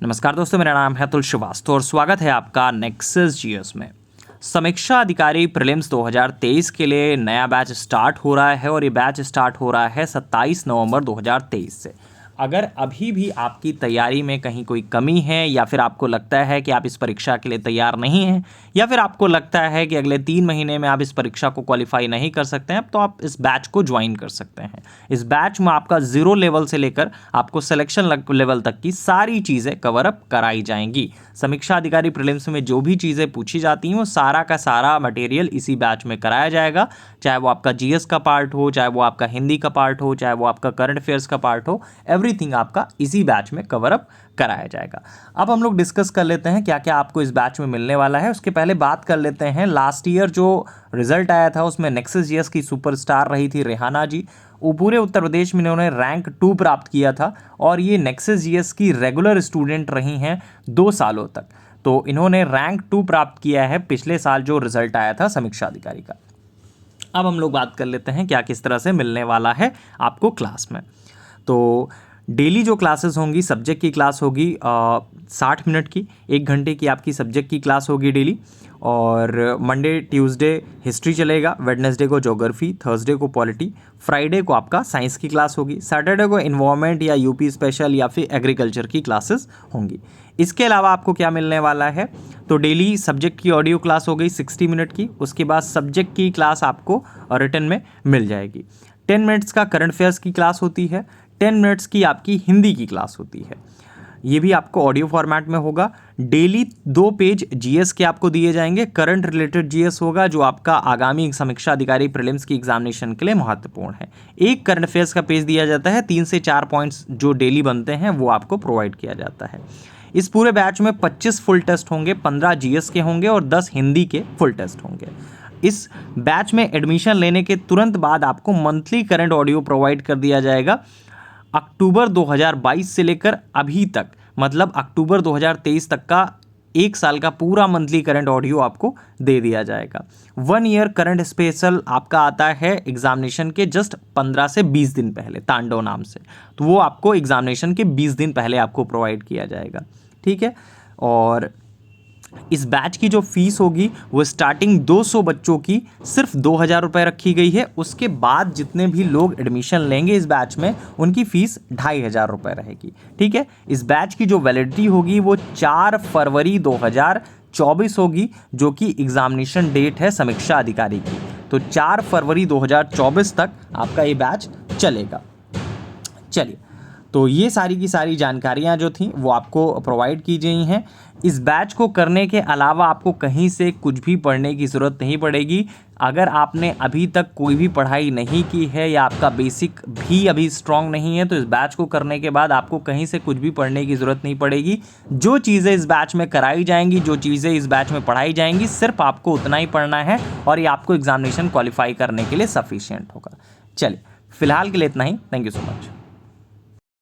नमस्कार दोस्तों, मेरा नाम है अतुल श्रीवास्तव और स्वागत है आपका नेक्सस जीएस में। समीक्षा अधिकारी प्रीलिम्स 2023 के लिए नया बैच स्टार्ट हो रहा है और ये बैच स्टार्ट हो रहा है 27 नवंबर 2023 से। अगर अभी भी आपकी तैयारी में कहीं कोई कमी है या फिर आपको लगता है कि आप इस परीक्षा के लिए तैयार नहीं हैं या फिर आपको लगता है कि अगले 3 महीने में आप इस परीक्षा को क्वालिफाई नहीं कर सकते हैं, तो आप इस बैच को ज्वाइन कर सकते हैं। इस बैच में आपका 0 लेवल से लेकर आपको सिलेक्शन लेवल तक की सारी चीज़ें कवर अप कराई जाएंगी। समीक्षा अधिकारी प्रीलिम्स में जो भी चीज़ें पूछी जाती हैं वो सारा का सारा मटेरियल इसी बैच में कराया जाएगा, चाहे वो आपका जीएस का पार्ट हो, चाहे वो आपका हिंदी का पार्ट हो, चाहे वो आपका करंट अफेयर्स का पार्ट हो, एवरीथिंग आपका इसी बैच में कवर अप कराया जाएगा। अब हम लोग डिस्कस कर लेते हैं क्या क्या आपको इस बैच में मिलने वाला है। उसके पहले बात कर लेते हैं लास्ट ईयर जो रिजल्ट आया था उसमें नेक्सस जीएस की सुपरस्टार रही थी रेहाना जी। वो पूरे उत्तर प्रदेश में इन्होंने रैंक 2 प्राप्त किया था और ये नेक्सस जीएस की रेगुलर स्टूडेंट रही हैं 2 सालों तक। तो इन्होंने रैंक 2 प्राप्त किया है पिछले साल जो रिजल्ट आया था समीक्षा अधिकारी का। अब हम लोग बात कर लेते हैं क्या किस तरह से मिलने वाला है आपको क्लास में। तो डेली जो क्लासेस होंगी, सब्जेक्ट की क्लास होगी 60 मिनट की, 1 घंटे की आपकी सब्जेक्ट की क्लास होगी डेली। और मंडे ट्यूसडे हिस्ट्री चलेगा, वेडनेसडे को ज्योग्राफी, थर्सडे को पॉलिटी, फ्राइडे को आपका साइंस की क्लास होगी, सैटरडे को इन्वायरमेंट या यूपी स्पेशल या फिर एग्रीकल्चर की क्लासेस होंगी। इसके अलावा आपको क्या मिलने वाला है, तो डेली सब्जेक्ट की ऑडियो क्लास हो गई 60 मिनट की। उसके बाद सब्जेक्ट की क्लास आपको रिटन में मिल जाएगी। 10 मिनट्स का करंट अफेयर्स की क्लास होती है, 10 मिनट्स की आपकी हिंदी की क्लास होती है। ये भी आपको ऑडियो फॉर्मेट में होगा। डेली 2 पेज जीएस के आपको दिए जाएंगे। करंट रिलेटेड जीएस होगा जो आपका आगामी समीक्षा अधिकारी प्रीलिम्स की एग्जामिनेशन के लिए महत्वपूर्ण है। एक करंट अफेयर्स का पेज दिया जाता है, 3 से 4 पॉइंट्स जो डेली बनते हैं वो आपको प्रोवाइड किया जाता है। इस पूरे बैच में 25 फुल टेस्ट होंगे, 15 जीएस के होंगे और 10 हिंदी के फुल टेस्ट होंगे। इस बैच में एडमिशन लेने के तुरंत बाद आपको मंथली करंट ऑडियो प्रोवाइड कर दिया जाएगा। अक्टूबर 2022 से लेकर अभी तक, मतलब अक्टूबर 2023 तक का 1 साल का पूरा मंथली करंट ऑडियो आपको दे दिया जाएगा। 1 ईयर करंट स्पेशल आपका आता है एग्जामिनेशन के जस्ट 15 से 20 दिन पहले, तांडव नाम से। तो वो आपको एग्जामिनेशन के 20 दिन पहले आपको प्रोवाइड किया जाएगा, ठीक है। और इस बैच की जो फीस होगी वो स्टार्टिंग 200 बच्चों की सिर्फ 2000 रुपये रखी गई है। उसके बाद जितने भी लोग एडमिशन लेंगे इस बैच में उनकी फ़ीस 2500 रुपये रहेगी, ठीक है। इस बैच की जो वैलिडिटी होगी वो 4 फरवरी 2024 होगी, जो कि एग्जामिनेशन डेट है समीक्षा अधिकारी की। तो 4 फरवरी 2024 तक आपका ये बैच चलेगा। चलिए, तो ये सारी की सारी जानकारियाँ जो थी वो आपको प्रोवाइड की गई हैं। इस बैच को करने के अलावा आपको कहीं से कुछ भी पढ़ने की ज़रूरत नहीं पड़ेगी। अगर आपने अभी तक कोई भी पढ़ाई नहीं की है या आपका बेसिक भी अभी स्ट्रॉन्ग नहीं है, तो इस बैच को करने के बाद आपको कहीं से कुछ भी पढ़ने की ज़रूरत नहीं पड़ेगी। जो चीज़ें इस बैच में कराई जाएंगी, जो चीज़ें इस बैच में पढ़ाई जाएंगी, सिर्फ आपको उतना ही पढ़ना है और ये आपको एग्जामिनेशन क्वालिफाई करने के लिए सफिशिएंट होगा। चलिए, फिलहाल के लिए इतना ही। Thank you so much.